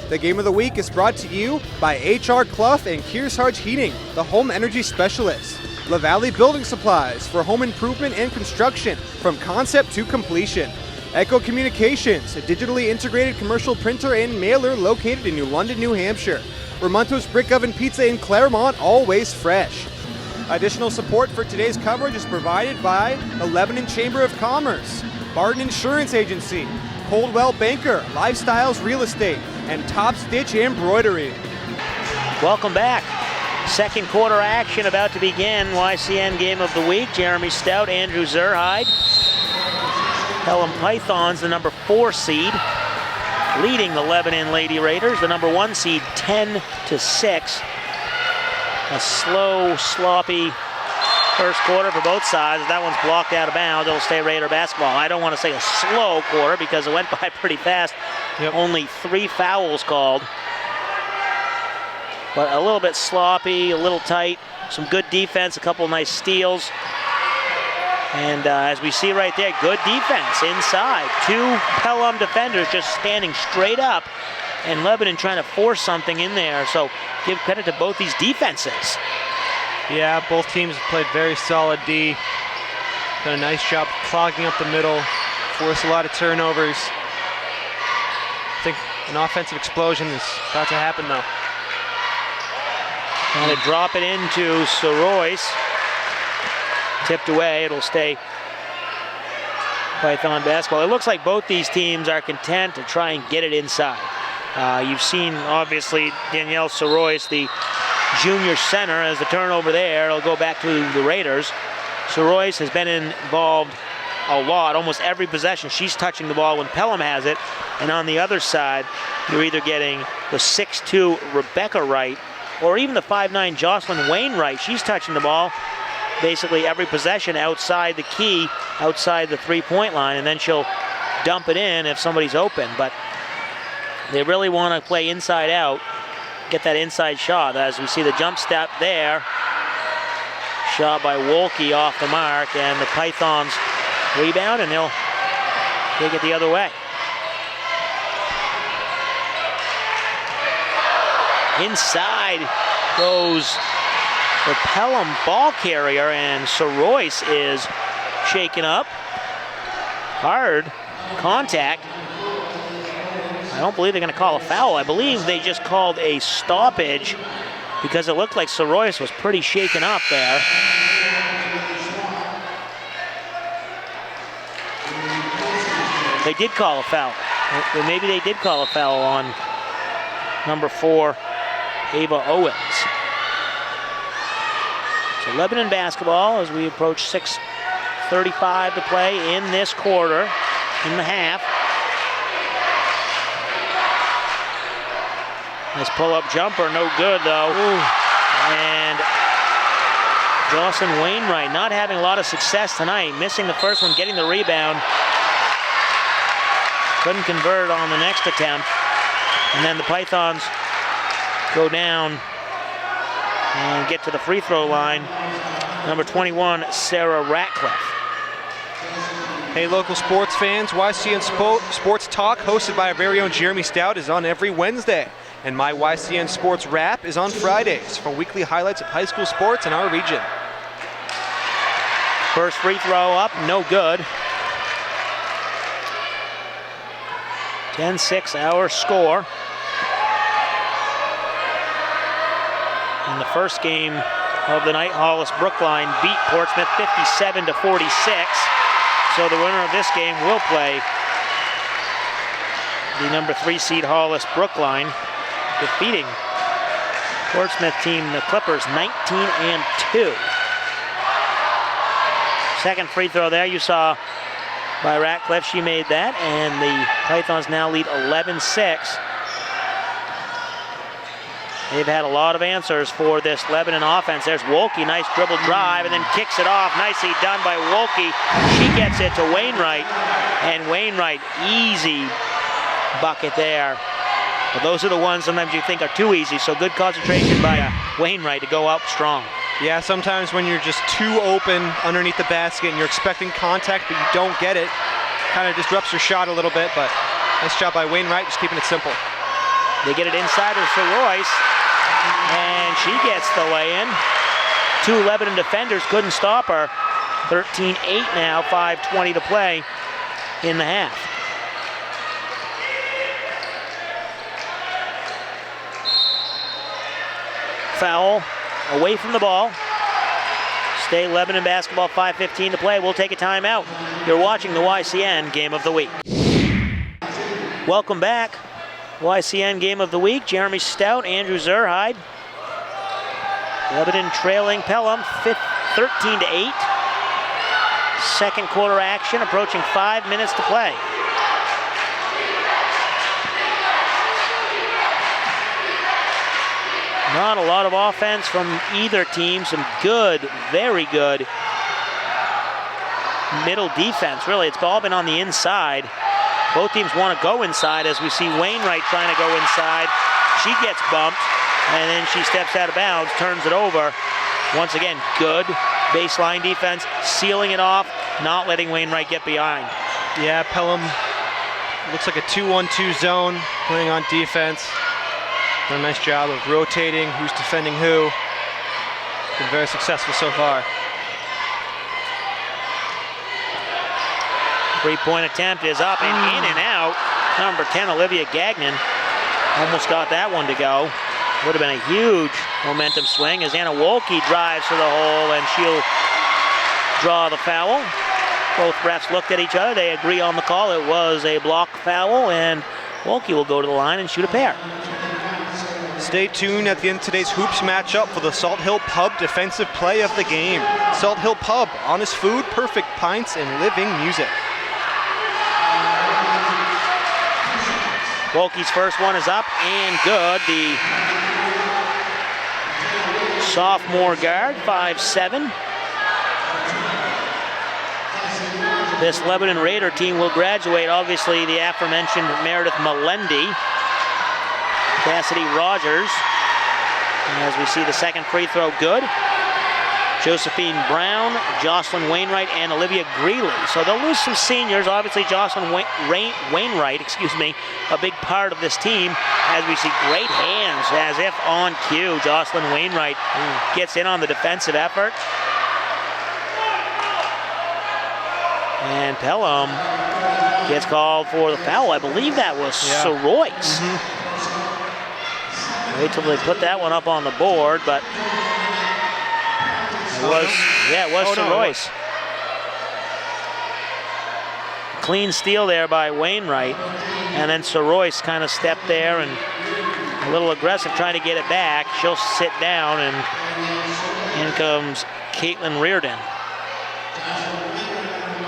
The Game of the Week is brought to you by H.R. Clough and Kearsarge Heating, the home energy specialist. La Valley Building Supplies for home improvement and construction from concept to completion. Echo Communications, a digitally integrated commercial printer and mailer located in New London, New Hampshire. Ramonto's Brick Oven Pizza in Claremont, always fresh. Additional support for today's coverage is provided by the Lebanon Chamber of Commerce, Barton Insurance Agency, Coldwell Banker, Lifestyles Real Estate, and Top Stitch Embroidery. Welcome back. Second quarter action about to begin. YCN Game of the Week. Jeremy Stout, Andrew Zerhide. Pelham Pythons, the number 4 seed, leading the Lebanon Lady Raiders, the number 1 seed, 10-6. A slow, sloppy first quarter for both sides. That one's blocked out of bounds. It'll stay Raider basketball. I don't want to say a slow quarter because it went by pretty fast. Yep. Only 3 fouls called. But a little bit sloppy, a little tight. Some good defense, a couple nice steals. And as we see right there, good defense inside. 2 Pelham defenders just standing straight up. And Lebanon trying to force something in there. So give credit to both these defenses. Yeah, both teams have played very solid D. Done a nice job clogging up the middle, forced a lot of turnovers. I think an offensive explosion is about to happen though. And to drop it into Sorois. Tipped away, it'll stay Python basketball. It looks like both these teams are content to try and get it inside. You've seen, obviously, Danielle Sorois, the junior center, as the turnover there. It'll go back to the Raiders. Sorois has been involved a lot, almost every possession. She's touching the ball when Pelham has it. And on the other side, you're either getting the 6'2" Rebecca Wright or even the 5'9" Jocelyn Wainwright. She's touching the ball basically every possession outside the key, outside the three-point line, and then she'll dump it in if somebody's open. But they really want to play inside out, get that inside shot. As we see the jump step there, shot by Wolke off the mark, and the Pythons rebound, and they'll take it the other way. Inside goes the Pelham ball carrier, and Sorois is shaken up. Hard contact. I don't believe they're going to call a foul. I believe they just called a stoppage because it looked like Sorois was pretty shaken up there. They did call a foul. Maybe they did call a foul on number 4, Ava Owens. So Lebanon basketball as we approach 6:35 to play in this quarter, in the half. Nice pull-up jumper, no good though. Ooh. And Jocelyn Wainwright not having a lot of success tonight, missing the first one, getting the rebound. Couldn't convert on the next attempt. And then the Pythons go down and get to the free throw line. Number 21, Sarah Ratcliffe. Hey, local sports fans, YCN Sports Talk, hosted by our very own Jeremy Stout, is on every Wednesday. And my YCN Sports Wrap is on Fridays for weekly highlights of high school sports in our region. First free throw up, no good. 10-6 our score. In the first game of the night, Hollis Brookline beat Portsmouth 57-46. So the winner of this game will play the number 3 seed Hollis Brookline, defeating Portsmouth team, the Clippers, 19-2. Second free throw there, you saw by Ratcliffe, she made that, and the Pythons now lead 11-6. They've had a lot of answers for this Lebanon offense. There's Wolke, nice dribble drive, and then kicks it off. Nicely done by Wolke. She gets it to Wainwright, and Wainwright, easy bucket there. But those are the ones sometimes you think are too easy, so good concentration by Wainwright to go up strong. Yeah, sometimes when you're just too open underneath the basket and you're expecting contact but you don't get it, kind of disrupts your shot a little bit, but nice job by Wainwright, just keeping it simple. They get it inside of Royce, and she gets the lay-in. 2 Lebanon defenders couldn't stop her. 13-8 now, 5:20 to play in the half. Foul away from the ball. Stay Lebanon basketball, 5:15 to play. We'll take a timeout. You're watching the YCN Game of the Week. Welcome back. YCN Game of the Week. Jeremy Stout, Andrew Zerhide. Lebanon trailing Pelham 13-8. Second quarter action, approaching 5 minutes to play. Not a lot of offense from either team. Some good, very good middle defense. Really, it's all been on the inside. Both teams want to go inside, as we see Wainwright trying to go inside. She gets bumped, and then she steps out of bounds, turns it over. Once again, good baseline defense, sealing it off, not letting Wainwright get behind. Yeah, Pelham looks like a 2-1-2 zone, playing on defense. Done a nice job of rotating who's defending who. Been very successful so far. Three-point attempt is up and in and out. Number 10, Olivia Gagnon, almost got that one to go. Would have been a huge momentum swing as Anna Wolke drives to the hole, and she'll draw the foul. Both refs looked at each other. They agree on the call. It was a block foul, and Wolke will go to the line and shoot a pair. Stay tuned at the end of today's Hoops matchup for the Salt Hill Pub defensive play of the game. Salt Hill Pub, honest food, perfect pints, and living music. Wolke's first one is up and good. The sophomore guard, 5'7". This Lebanon Raider team will graduate, obviously, the aforementioned Meredith Melendi, Cassidy Rogers. And as we see the second free throw good. Josephine Brown, Jocelyn Wainwright, and Olivia Greeley. So they'll lose some seniors. Obviously, Jocelyn Wainwright, a big part of this team. As we see great hands, as if on cue. Jocelyn Wainwright gets in on the defensive effort. And Pelham gets called for the foul. I believe that was Soroyce. Wait till they put that one up on the board, but it was Soroyce. No. Clean steal there by Wainwright, and then Soroyce kind of stepped there and a little aggressive trying to get it back. She'll sit down, and in comes Caitlin Reardon.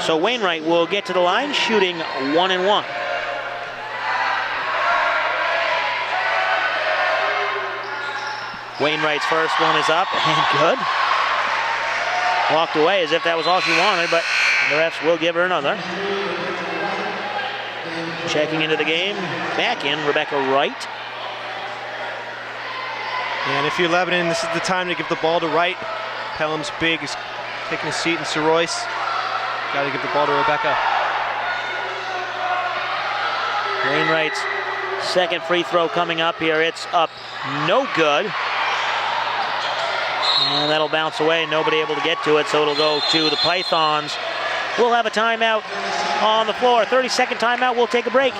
So Wainwright will get to the line, shooting 1-1. Wainwright's first one is up and good. Walked away as if that was all she wanted, but the refs will give her another. Checking into the game, back in Rebecca Wright. And if you're Lebanon, this is the time to give the ball to Wright. Pelham's big is taking a seat in Soroyce. Got to give the ball to Rebecca. Wainwright's second free throw coming up here. It's up, no good. And that'll bounce away, nobody able to get to it, so it'll go to the Pythons. We'll have a timeout on the floor. 30-second timeout, we'll take a break.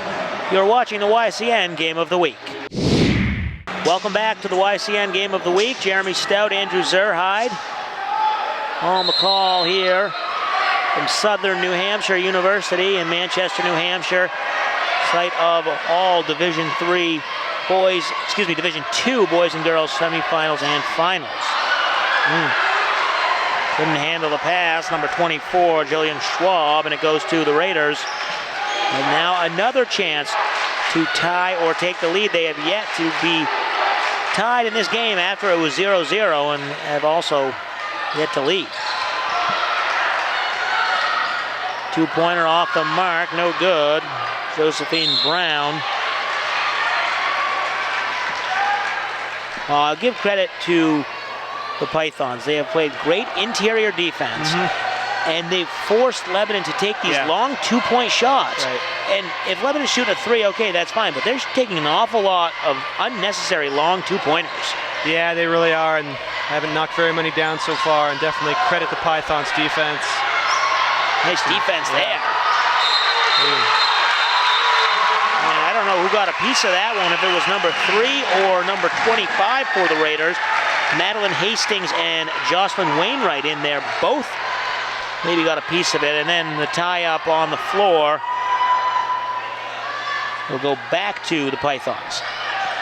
You're watching the YCN Game of the Week. Welcome back to the YCN Game of the Week. Jeremy Stout, Andrew Zerhide on the call here from Southern New Hampshire University in Manchester, New Hampshire, site of all Division II boys and girls semifinals and finals. Couldn't handle the pass, number 24, Jillian Schwab, and it goes to the Raiders. And now another chance to tie or take the lead. They have yet to be tied in this game after it was 0-0 and have also yet to lead. Two-pointer off the mark, no good. Josephine Brown. I'll give credit to the Pythons. They have played great interior defense. and they forced Lebanon to take these long two-point shots. Right. And if Lebanon's shooting a three, okay, that's fine, but they're taking an awful lot of unnecessary long two-pointers. Yeah, they really are, and haven't knocked very many down so far, and definitely credit the Pythons' defense. Nice defense there. And I don't know who got a piece of that one, if it was number 3 or number 25 for the Raiders. Madeline Hastings and Jocelyn Wainwright in there, both maybe got a piece of it, and then the tie-up on the floor will go back to the Pythons.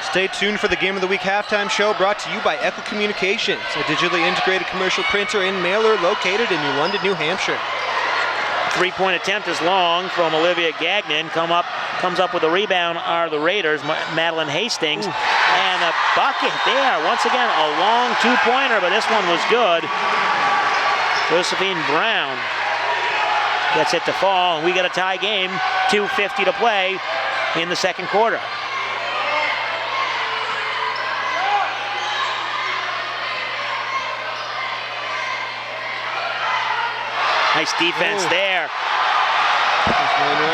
Stay tuned for the Game of the Week halftime show, brought to you by Echo Communications, a digitally integrated commercial printer and mailer located in New London, New Hampshire. Three-point attempt is long from Olivia Gagnon. Comes up with a rebound are the Raiders, Madeline Hastings. Ooh. And a bucket there. Once again, a long two-pointer, but this one was good. Josephine Brown gets it to fall, and we got a tie game. 2:50 to play in the second quarter. Nice defense there.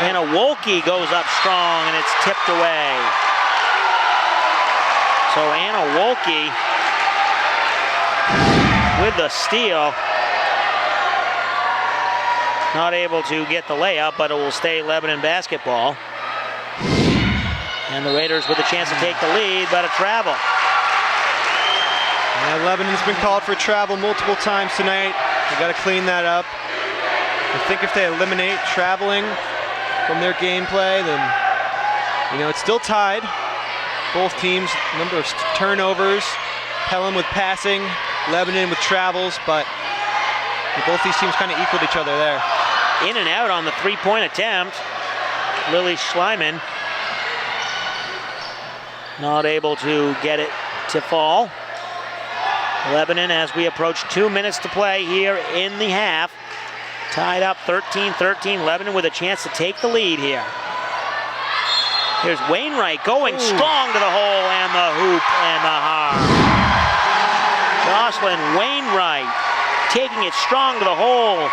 Anna Wolke goes up strong, and it's tipped away. So Anna Wolke with the steal. Not able to get the layup, but it will stay Lebanon basketball. And the Raiders with a chance to take the lead, but a travel. Yeah, Lebanon's been called for travel multiple times tonight. They got to clean that up. I think if they eliminate traveling from their gameplay, then, you know, it's still tied. Both teams, number of turnovers. Pelham with passing, Lebanon with travels, but both these teams kind of equaled each other there. In and out on the three-point attempt. Lily Schleiman not able to get it to fall. Lebanon, as we approach 2 minutes to play here in the half, tied up 13-13. Lebanon with a chance to take the lead here. Here's Wainwright going strong to the hole and the hoop and the harm. Jocelyn Wainwright taking it strong to the hole.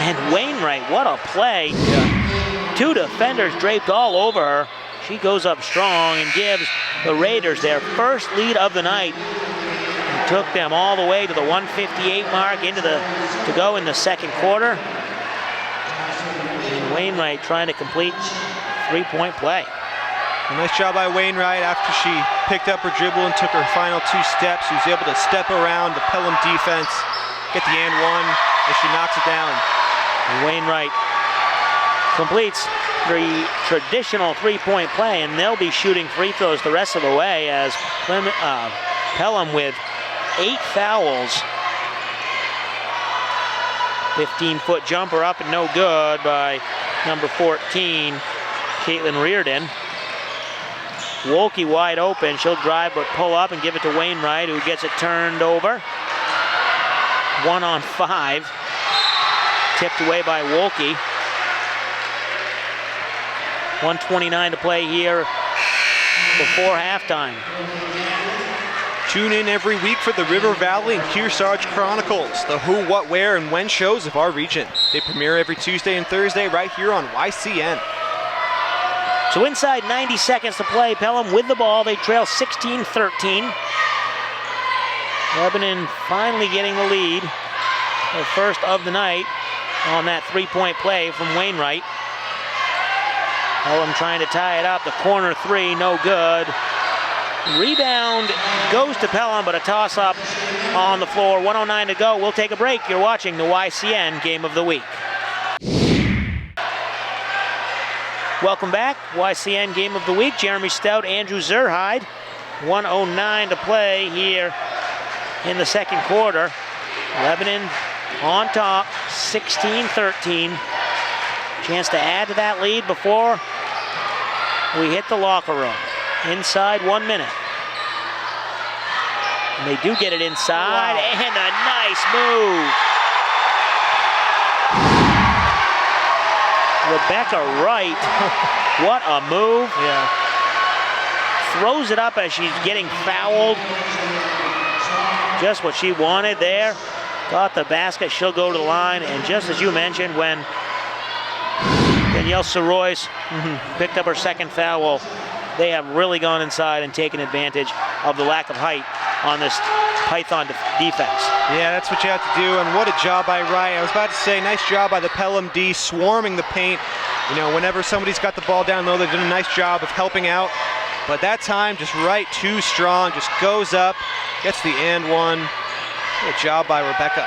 And Wainwright, what a play. Yeah. Two defenders draped all over her. She goes up strong and gives the Raiders their first lead of the night. It took them all the way to the 158 mark to go in the second quarter. And Wainwright trying to complete three-point play. A nice job by Wainwright after she picked up her dribble and took her final 2 steps. She was able to step around the Pelham defense, get the and one as she knocks it down. And Wainwright completes the traditional three-point play, and they'll be shooting free throws the rest of the way as Pelham with 8 fouls. 15-foot jumper up and no good by number 14, Caitlin Reardon. Wolke wide open. She'll drive but pull up and give it to Wainwright, who gets it turned over. 1 on 5. Tipped away by Wolke. 1:29 to play here before halftime. Tune in every week for the River Valley and Kearsarge Chronicles, the who, what, where, and when shows of our region. They premiere every Tuesday and Thursday right here on YCN. So inside 90 seconds to play, Pelham with the ball. They trail 16-13. Lebanon finally getting the lead. The first of the night on that three-point play from Wainwright. Pelham trying to tie it up. The corner three, no good. Rebound goes to Pelham, but a toss-up on the floor. 1:09 to go. We'll take a break. You're watching the YCN Game of the Week. Welcome back. YCN Game of the Week. Jeremy Stout, Andrew Zerhide. 1:09 to play here in the second quarter. Lebanon on top, 16-13. Chance to add to that lead before we hit the locker room. Inside 1 minute. And they do get it inside, and a nice move. Rebecca Wright, what a move. Yeah. Throws it up as she's getting fouled. just what she wanted there. Got the basket, she'll go to the line, and just as you mentioned, when Danielle Sorois picked up her second foul, well, they have really gone inside and taken advantage of the lack of height on this Python defense. Yeah, that's what you have to do, and what a job by Wright. I was about to say, nice job by the Pelham D, swarming the paint. You know, whenever somebody's got the ball down low, they've done a nice job of helping out. But that time, just Wright too strong, just goes up, gets the and one. Good job by Rebecca.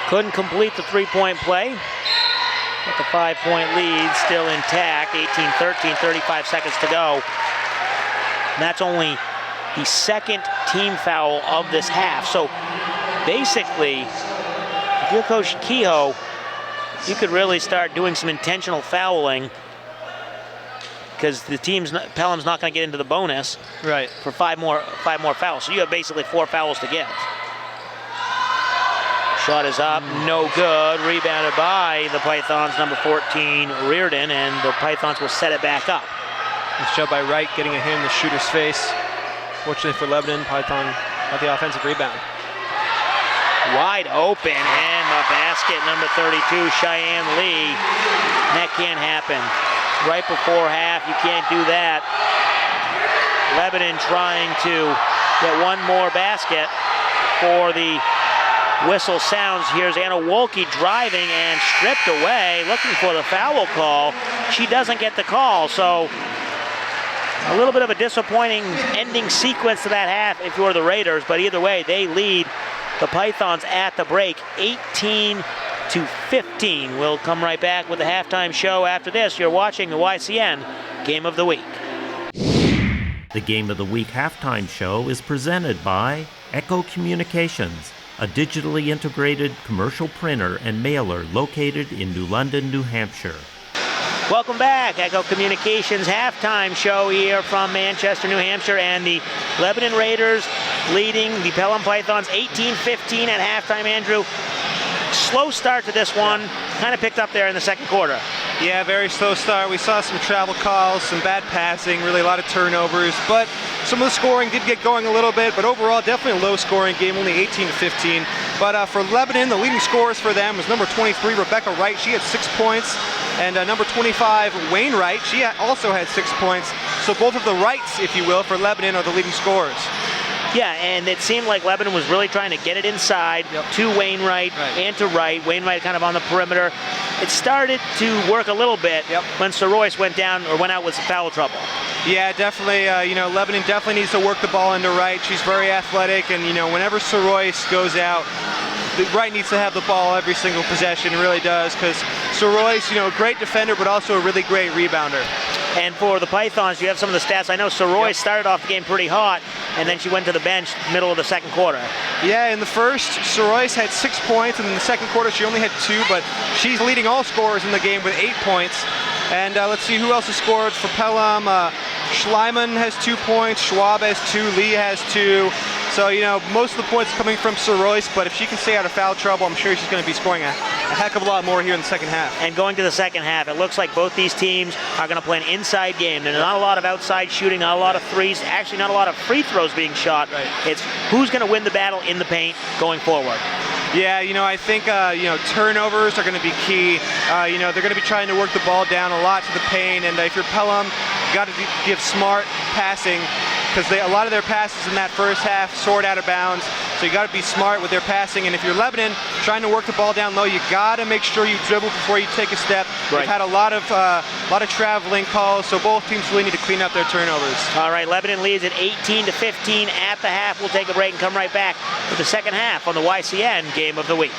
Couldn't complete the three-point play, but the 5-point lead still intact, 18-13, 35 seconds to go. And that's only the second team foul of this half. So basically, if you're Coach Kehoe, you could really start doing some intentional fouling, because the Pelham's not going to get into the bonus for five more fouls. So you have basically 4 fouls to get. Shot is up, no good. Rebounded by the Pythons, number 14, Reardon, and the Pythons will set it back up. Nice job by Wright, getting a hand in the shooter's face. Fortunately for Lebanon, Python got the offensive rebound. Wide open, and the basket, number 32, Cheyenne Lee. That can't happen. Right before half, you can't do that. Lebanon trying to get one more basket for the whistle sounds. Here's Anna Wolke driving and stripped away, looking for the foul call. She doesn't get the call, so a little bit of a disappointing ending sequence to that half if you're the Raiders, but either way, they lead the Pythons at the break, 18-15. We'll come right back with the halftime show after this. You're watching the YCN Game of the Week. The Game of the Week halftime show is presented by Echo Communications, a digitally integrated commercial printer and mailer located in New London, New Hampshire. Welcome back. Echo Communications halftime show here from Manchester, New Hampshire, and the Lebanon Raiders leading the Pelham Pythons 18-15 at halftime. Andrew, slow start to this one, kind of picked up there in the second quarter. Yeah, very slow start. We saw some travel calls, some bad passing, really a lot of turnovers, but some of the scoring did get going a little bit, but overall definitely a low scoring game, only 18-15. But for Lebanon, the leading scorers for them was number 23, Rebecca Wright. She had 6 points. And number 25, Wainwright, she also had 6 points. So both of the Wrights, if you will, for Lebanon are the leading scorers. Yeah, and it seemed like Lebanon was really trying to get it inside to Wainwright and to Wright. Wainwright kind of on the perimeter. It started to work a little bit when Sorois went out with some foul trouble. Yeah, definitely. Lebanon definitely needs to work the ball into Wright. She's very athletic, and whenever Sorois goes out, Wright needs to have the ball every single possession, really does, because Sorois, a great defender, but also a really great rebounder. And for the Pythons, you have some of the stats. I know Sorois started off the game pretty hot, and then she went to the bench middle of the second quarter. Yeah, in the first, Sorois had 6 points, and in the second quarter, she only had 2, but she's leading all scorers in the game with 8 points. And let's see who else has scored for Pelham. Schleiman has 2 points, Schwab has 2, Lee has 2. So, most of the points coming from Sorois, but if she can stay out of foul trouble, I'm sure she's going to be scoring a heck of a lot more here in the second half. And going to the second half, it looks like both these teams are going to play an inside game. There's not a lot of outside shooting, not a lot of threes, actually not a lot of free throws being shot. Right. It's who's going to win the battle in the paint going forward. Yeah, I think, turnovers are going to be key. They're going to be trying to work the ball down a lot to the paint, and if you're Pelham, you got to give smart passing, because a lot of their passes in that first half soared out of bounds. So you got to be smart with their passing. And if you're Lebanon, trying to work the ball down low, you got to make sure you dribble before you take a step. They've had a lot of traveling calls, so both teams really need to clean up their turnovers. All right, Lebanon leads at 18-15 at the half. We'll take a break and come right back with the second half on the YCN Game of the Week.